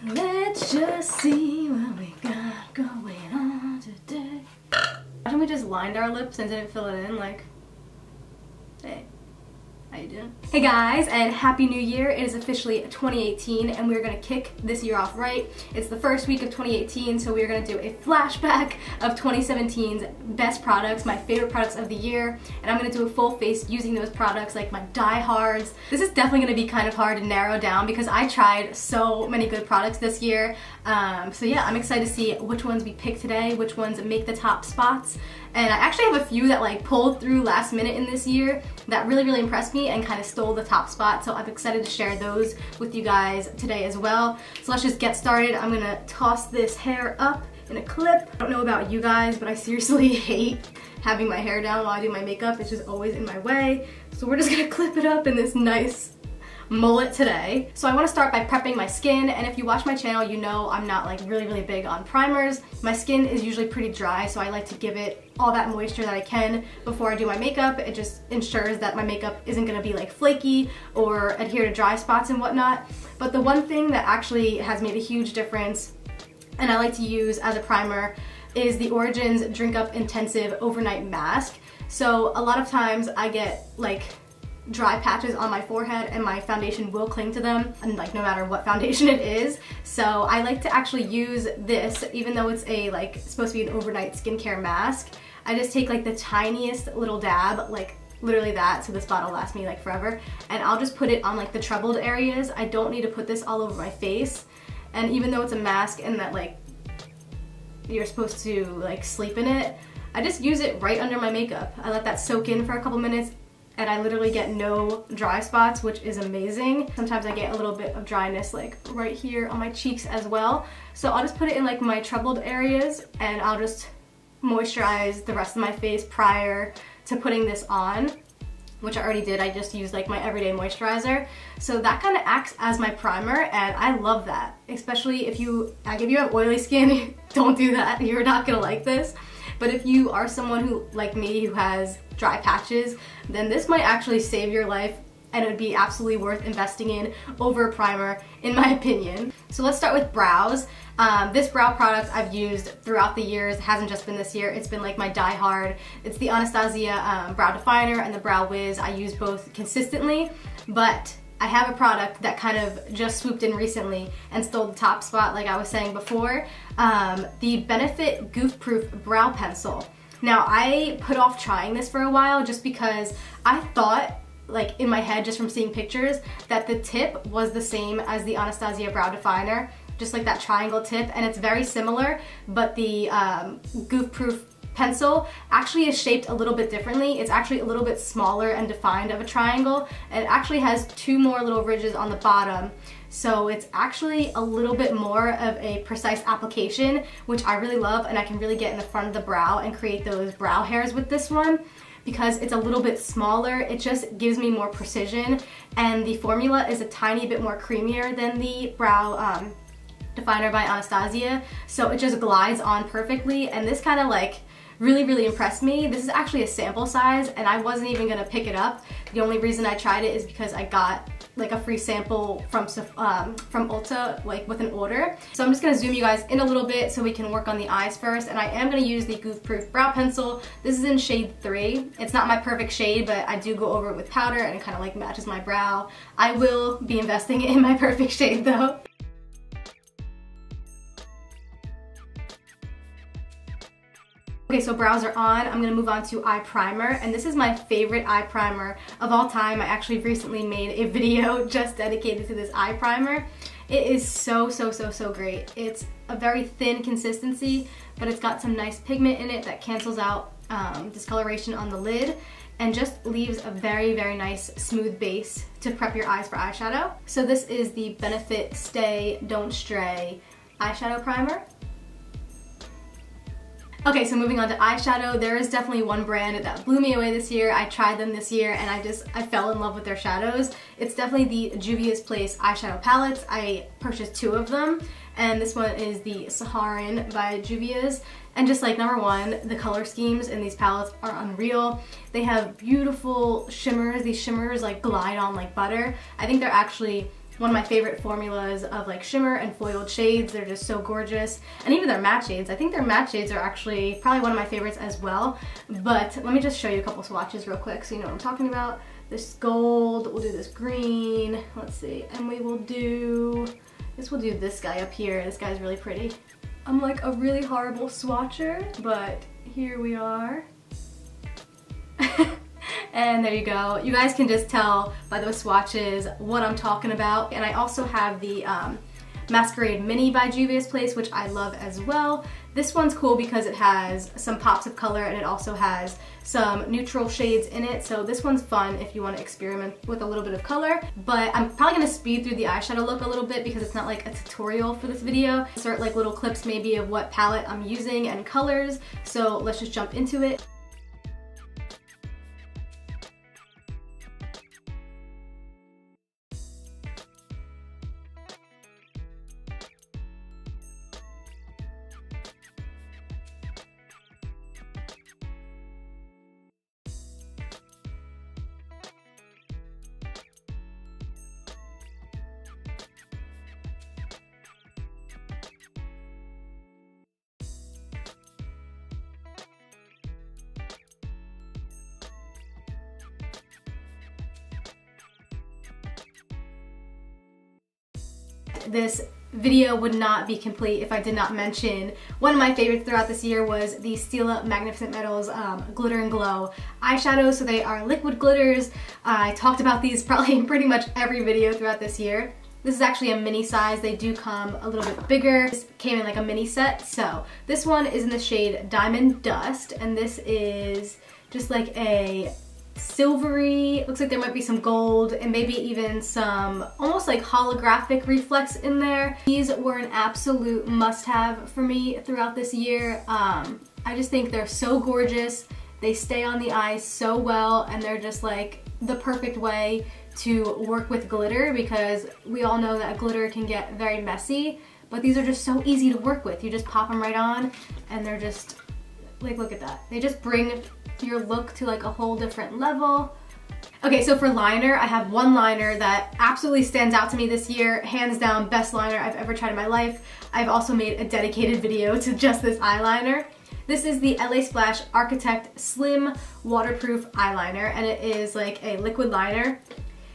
Let's just see what we got going on today. Imagine we just lined our lips and didn't fill it in, like, hey. How you doing? Hey guys, and Happy New Year. It is officially 2018 and we're gonna kick this year off right. It's the first week of 2018, so we're gonna do a flashback of 2017's best products, my favorite products of the year, and I'm gonna do a full face using those products, like my diehards. This is definitely gonna be kind of hard to narrow down because I tried so many good products this year. So yeah, I'm excited to see which ones we pick today, which ones make the top spots. And I actually have a few that like pulled through last minute in this year that really impressed me and kind of stole the top spot. So I'm excited to share those with you guys today as well. So let's just get started. I'm gonna toss this hair up in a clip. I don't know about you guys, but I seriously hate having my hair down while I do my makeup. It's just always in my way. So we're just gonna clip it up in this nice mullet today. So I want to start by prepping my skin, and if you watch my channel you know I'm not like really big on primers. My skin is usually pretty dry, so I like to give it all that moisture that I can before I do my makeup. It just ensures that my makeup isn't going to be like flaky or adhere to dry spots and whatnot. But the one thing that actually has made a huge difference and I like to use as a primer is the Origins Drink Up Intensive Overnight Mask. So a lot of times I get like dry patches on my forehead and my foundation will cling to them, and like no matter what foundation it is. So I like to actually use this, even though it's a like supposed to be an overnight skincare mask. I just take like the tiniest little dab, like literally that, so this bottle lasts me like forever, and I'll just put it on like the troubled areas. I don't need to put this all over my face, and even though it's a mask and that like you're supposed to like sleep in it, I just use it right under my makeup. I let that soak in for a couple minutes and I literally get no dry spots, which is amazing. Sometimes I get a little bit of dryness like right here on my cheeks as well. So I'll just put it in like my troubled areas and I'll just moisturize the rest of my face prior to putting this on, which I already did. I just used like my everyday moisturizer. So that kind of acts as my primer and I love that. Especially if you have oily skin, don't do that. You're not gonna like this. But if you are someone who, like me, who has dry patches, then this might actually save your life and it would be absolutely worth investing in over a primer, in my opinion. So let's start with brows. This brow product I've used throughout the years. It hasn't just been this year, it's been like my die-hard. It's the Anastasia Brow Definer and the Brow Wiz. I use both consistently, but I have a product that kind of just swooped in recently and stole the top spot like I was saying before. The Benefit Goof Proof Brow Pencil. Now I put off trying this for a while just because I thought, like in my head just from seeing pictures, that the tip was the same as the Anastasia Brow Definer, just like that triangle tip, and it's very similar, but the Goof Proof pencil actually is shaped a little bit differently. It's actually a little bit smaller and defined of a triangle, and it actually has two more little ridges on the bottom. So it's actually a little bit more of a precise application, which I really love, and I can really get in the front of the brow and create those brow hairs with this one. Because it's a little bit smaller, it just gives me more precision, and the formula is a tiny bit more creamier than the Brow Definer by Anastasia, so it just glides on perfectly, and this kind of like really impressed me. This is actually a sample size and I wasn't even gonna pick it up. The only reason I tried it is because I got like a free sample from Ulta, like with an order. So I'm just gonna zoom you guys in a little bit so we can work on the eyes first, and I am gonna use the Goof Proof Brow Pencil. This is in shade 3. It's not my perfect shade, but I do go over it with powder and it kind of like matches my brow. I will be investing in my perfect shade though. Okay, so brows are on. I'm gonna move on to eye primer, and this is my favorite eye primer of all time. I actually recently made a video just dedicated to this eye primer. It is so great. It's a very thin consistency, but it's got some nice pigment in it that cancels out discoloration on the lid and just leaves a very nice smooth base to prep your eyes for eyeshadow. So this is the Benefit Stay Don't Stray eyeshadow primer. Okay, so moving on to eyeshadow, there is definitely one brand that blew me away this year. I tried them this year and I fell in love with their shadows. It's definitely the Juvia's Place eyeshadow palettes. I purchased 2 of them, and this one is the Saharan by Juvia's. And just like number one, the color schemes in these palettes are unreal. They have beautiful shimmers. These shimmers like glide on like butter. I think they're actually one of my favorite formulas of like shimmer and foiled shades. They're just so gorgeous. And even their matte shades. I think their matte shades are actually probably one of my favorites as well. But let me just show you a couple swatches real quick so you know what I'm talking about. This gold, we'll do this green, let's see, and we will do, I guess we'll do this guy up here. This guy's really pretty. I'm like a really horrible swatcher, but here we are. And there you go. You guys can just tell by those swatches what I'm talking about. And I also have the Masquerade Mini by Juvia's Place, which I love as well. This one's cool because it has some pops of color and it also has some neutral shades in it. So this one's fun if you want to experiment with a little bit of color. But I'm probably going to speed through the eyeshadow look a little bit because it's not like a tutorial for this video. Insert like little clips maybe of what palette I'm using and colors. So let's just jump into it. This video would not be complete if I did not mention one of my favorites throughout this year was the Stila Magnificent Metals Glitter and Glow eyeshadows. So they are liquid glitters. I talked about these probably in pretty much every video throughout this year. This is actually a mini size. They do come a little bit bigger. This came in like a mini set. So this one is in the shade Diamond Dust, and this is just like a silvery, looks like there might be some gold and maybe even some almost like holographic reflex in there. These were an absolute must-have for me throughout this year. I just think they're so gorgeous. They stay on the eyes so well, and they're just like the perfect way to work with glitter because we all know that glitter can get very messy, but these are just so easy to work with. You just pop them right on and they're just like, look at that. They just bring your look to like a whole different level. Okay, so for liner, I have one liner that absolutely stands out to me this year. Hands down, best liner I've ever tried in my life. I've also made a dedicated video to just this eyeliner. This is the LA Splash Architect Slim Waterproof Eyeliner, and it is like a liquid liner.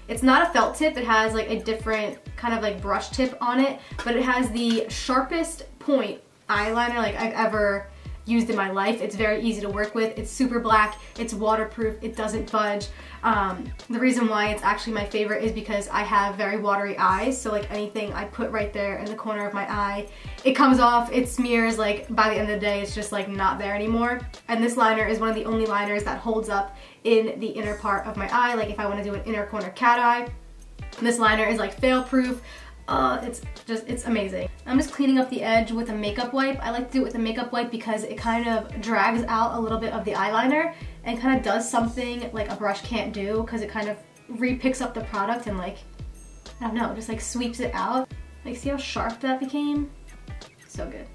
It's not a felt tip, it has like a different kind of like brush tip on it, but it has the sharpest point eyeliner like I've ever used in my life. It's very easy to work with. It's super black, it's waterproof, it doesn't budge. The reason why it's actually my favorite is because I have very watery eyes, so like anything I put right there in the corner of my eye, it comes off, it smears, like by the end of the day it's just like not there anymore. And this liner is one of the only liners that holds up in the inner part of my eye, like if I want to do an inner corner cat eye. This liner is like fail proof. It's amazing. I'm just cleaning up the edge with a makeup wipe. I like to do it with a makeup wipe because it kind of drags out a little bit of the eyeliner and kind of does something like a brush can't do, because it kind of re-picks up the product and like, I don't know, just like sweeps it out. Like, see how sharp that became? So good.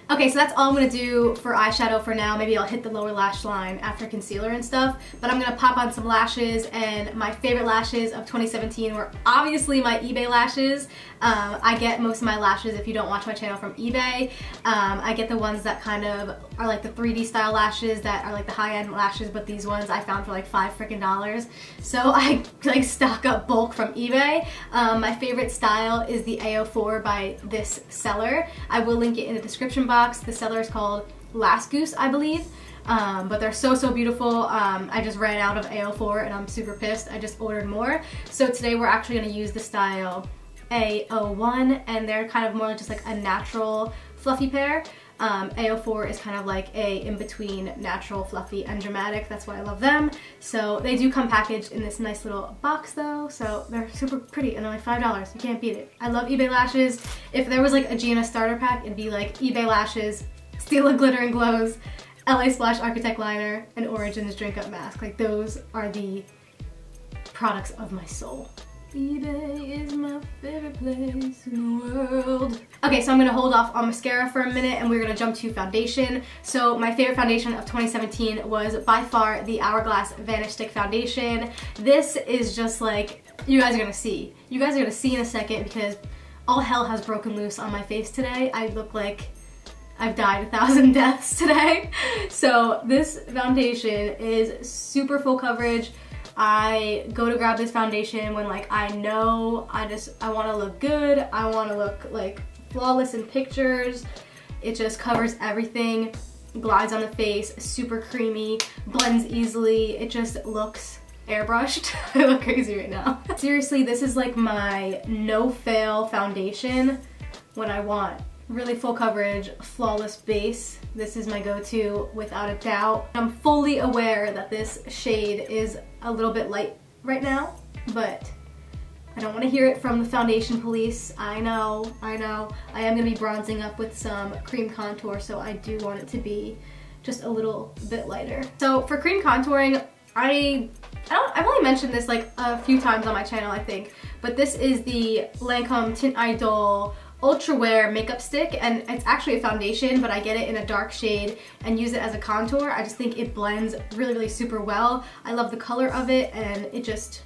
Okay, so that's all I'm gonna do for eyeshadow for now. Maybe I'll hit the lower lash line after concealer and stuff, but I'm gonna pop on some lashes, and my favorite lashes of 2017 were obviously my eBay lashes. I get most of my lashes, if you don't watch my channel, from eBay. I get the ones that kind of are like the 3D style lashes that are like the high-end lashes, but these ones I found for like $5 freaking. So I like stock up bulk from eBay. My favorite style is the AO4 by this seller. I will link it in the description box. The seller is called Last Goose, I believe. But they're so beautiful. I just ran out of AO4 and I'm super pissed. I just ordered more. So today we're actually going to use the style AO1, and they're kind of more just like a natural fluffy pair. AO4 is kind of like a in-between natural, fluffy, and dramatic. That's why I love them. So they do come packaged in this nice little box though, so they're super pretty and they're like $5. You can't beat it. I love eBay lashes. If there was like a Gina starter pack, it'd be like eBay lashes, Stila Glitter and Glows, LA Splash Architect Liner, and Origins Drink Up Mask. Like, those are the products of my soul. eBay is my favorite place in the world. Okay, so I'm gonna hold off on mascara for a minute and we're gonna jump to foundation. So my favorite foundation of 2017 was by far the Hourglass Vanish Stick Foundation. This is just like you guys are gonna see. You guys are gonna see in a second because all hell has broken loose on my face today. I look like I've died 1,000 deaths today. So this foundation is super full coverage. I go to grab this foundation when like I know I want to look good. I want to look like flawless in pictures. It just covers everything, glides on the face, super creamy, blends easily. It just looks airbrushed. I look crazy right now. Seriously, this is like my no-fail foundation when I want really full coverage, flawless base. This is my go-to without a doubt. I'm fully aware that this shade is a little bit light right now, but I don't want to hear it from the foundation police. I know. I am going to be bronzing up with some cream contour, so I do want it to be just a little bit lighter. So for cream contouring, I've only mentioned this like a few times on my channel, I think, but this is the Lancome Tint Idol Ultra Wear makeup stick, and it's actually a foundation, but I get it in a dark shade and use it as a contour. I just think it blends really, really super well. I love the color of it, and it just,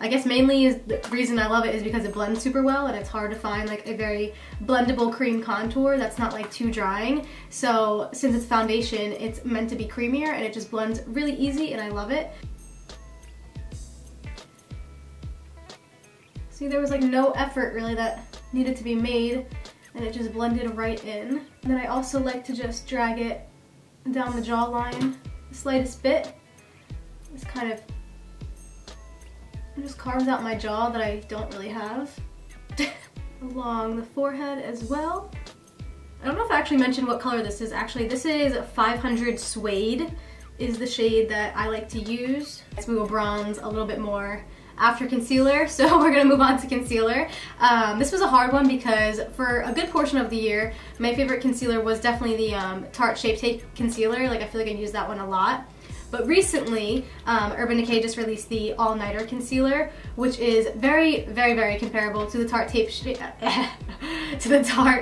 I guess mainly is the reason I love it is because it blends super well, and it's hard to find like a very blendable cream contour that's not like too drying. So since it's foundation, it's meant to be creamier, and it just blends really easy, and I love it. See, there was like no effort really that needed to be made, and it just blended right in. And then I also like to just drag it down the jawline the slightest bit. This kind of just carves out my jaw that I don't really have. Along the forehead as well. I don't know if I actually mentioned what color this is. Actually, this is 500 Suede is the shade that I like to use. We will bronze a little bit more after concealer, so we're gonna move on to concealer. This was a hard one because for a good portion of the year, my favorite concealer was definitely the Tarte Shape Tape Concealer. Like, I feel like I use that one a lot. But recently, Urban Decay just released the All Nighter Concealer, which is very, very, very comparable to the Tarte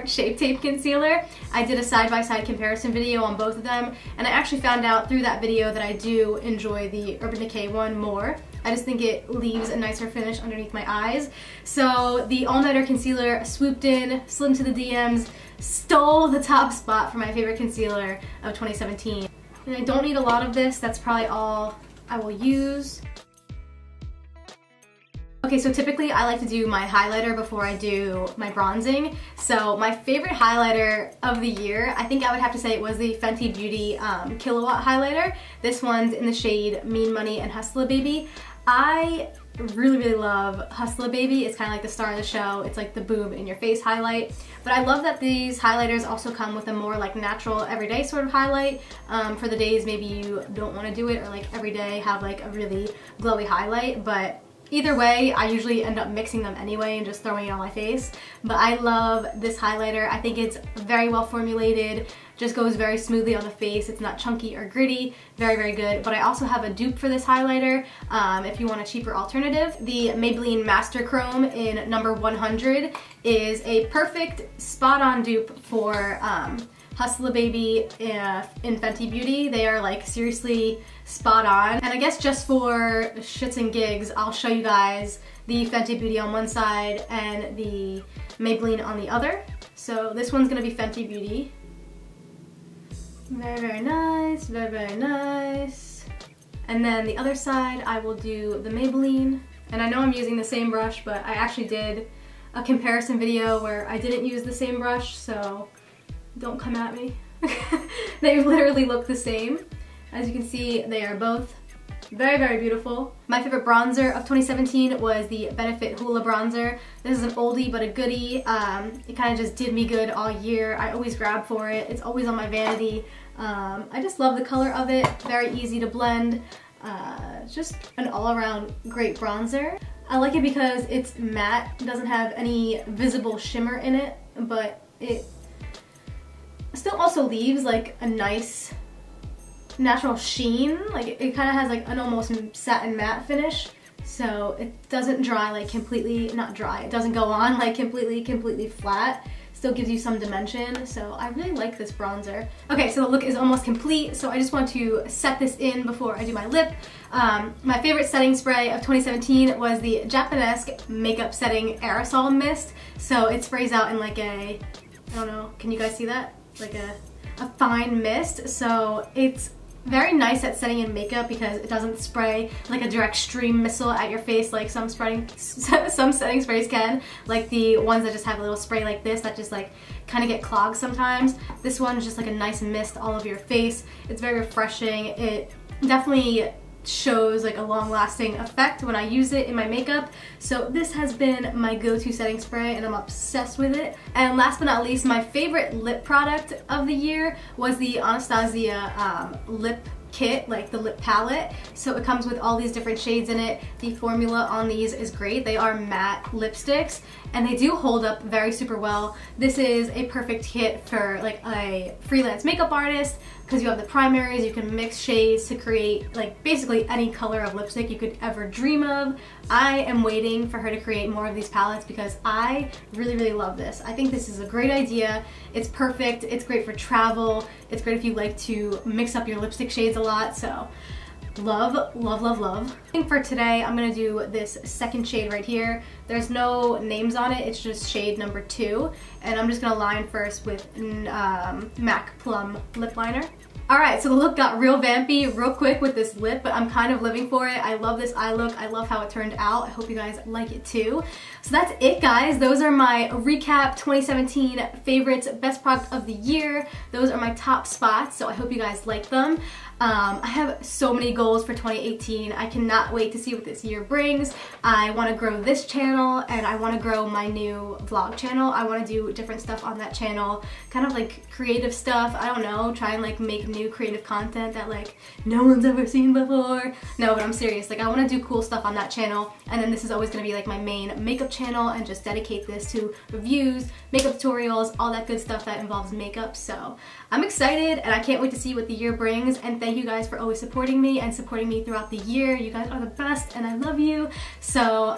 Shape Tape Concealer. I did a side-by-side comparison video on both of them, and I actually found out through that video that I do enjoy the Urban Decay one more. I just think it leaves a nicer finish underneath my eyes. So the All Nighter Concealer swooped in, slid into the DMs, stole the top spot for my favorite concealer of 2017. And I don't need a lot of this, that's probably all I will use. Okay, so typically I like to do my highlighter before I do my bronzing. So my favorite highlighter of the year, I think I would have to say it was the Fenty Beauty Kilowatt highlighter. This one's in the shade Mean Money and Hustler Baby. I really, really love Hustler Baby. It's kind of like the star of the show. It's like the boom in your face highlight. But I love that these highlighters also come with a more like natural everyday sort of highlight for the days maybe you don't want to do it, or like every day have like a really glowy highlight. But either way, I usually end up mixing them anyway and just throwing it on my face. But I love this highlighter. I think it's very well formulated, just goes very smoothly on the face. It's not chunky or gritty, very, very good. But I also have a dupe for this highlighter if you want a cheaper alternative. The Maybelline Master Chrome in number 100 is a perfect spot-on dupe for Hustler Baby in Fenty Beauty. They are like seriously spot on. And I guess just for shits and gigs, I'll show you guys the Fenty Beauty on one side and the Maybelline on the other. So this one's gonna be Fenty Beauty. Very, very nice, very, very nice. And then the other side, I will do the Maybelline. And I know I'm using the same brush, but I actually did a comparison video where I didn't use the same brush, so don't come at me. They literally look the same. As you can see, they are both very, very beautiful. My favorite bronzer of 2017 was the Benefit Hoola bronzer. This is an oldie but a goodie. It kind of just did me good all year. I always grab for it. It's always on my vanity. I just love the color of it. Very easy to blend. Just an all-around great bronzer. I like it because it's matte. It doesn't have any visible shimmer in it, but it still also leaves like a nice natural sheen. Like it kind of has like an almost satin matte finish, so it doesn't dry like completely, not dry, it doesn't go on like completely flat. still gives you some dimension, so I really like this bronzer. Okay, so the look is almost complete, so I just want to set this in before I do my lip. My favorite setting spray of 2017 was the Japanesque Makeup Setting Aerosol Mist. So it sprays out in like a, I don't know, can you guys see that? Like a fine mist. So it's very nice at setting in makeup because it doesn't spray like a direct stream missile at your face like some setting sprays can, like the ones that just have a little spray like this that just like kind of get clogged sometimes. This one is just like a nice mist all over your face. It's very refreshing. It definitely shows like a long-lasting effect when I use it in my makeup. So this has been my go-to setting spray and I'm obsessed with it. And last but not least, my favorite lip product of the year was the Anastasia lip kit, like the lip palette. So it comes with all these different shades in it. The formula on these is great. They are matte lipsticks and they do hold up very super well. This is a perfect kit for like a freelance makeup artist because you have the primaries, you can mix shades to create like basically any color of lipstick you could ever dream of. I am waiting for her to create more of these palettes because I really love this. I think this is a great idea. It's perfect. It's great for travel. It's great if you like to mix up your lipstick shades a lot. So love, love, love, love. I think for today I'm gonna do this second shade right here. There's no names on it, it's just shade number 2. And I'm just gonna line first with MAC Plum lip liner. Alright, so the look got real vampy real quick with this lip, but I'm kind of living for it. I love this eye look. I love how it turned out. I hope you guys like it too. So that's it, guys. Those are my recap 2017 favorites, best product of the year. Those are my top spots, so I hope you guys like them. I have so many goals for 2018. I cannot wait to see what this year brings. I want to grow this channel and I want to grow my new vlog channel. I want to do different stuff on that channel, kind of like creative stuff. I don't know, try and like make new creative content that like no one's ever seen before. No, but I'm serious. Like I want to do cool stuff on that channel, and then this is always going to be like my main makeup channel and just dedicate this to reviews, makeup tutorials, all that good stuff that involves makeup. So I'm excited and I can't wait to see what the year brings, and thank you guys for always supporting me and supporting me throughout the year. You guys are the best and I love you. So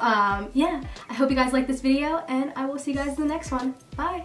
yeah, I hope you guys like this video and I will see you guys in the next one. Bye!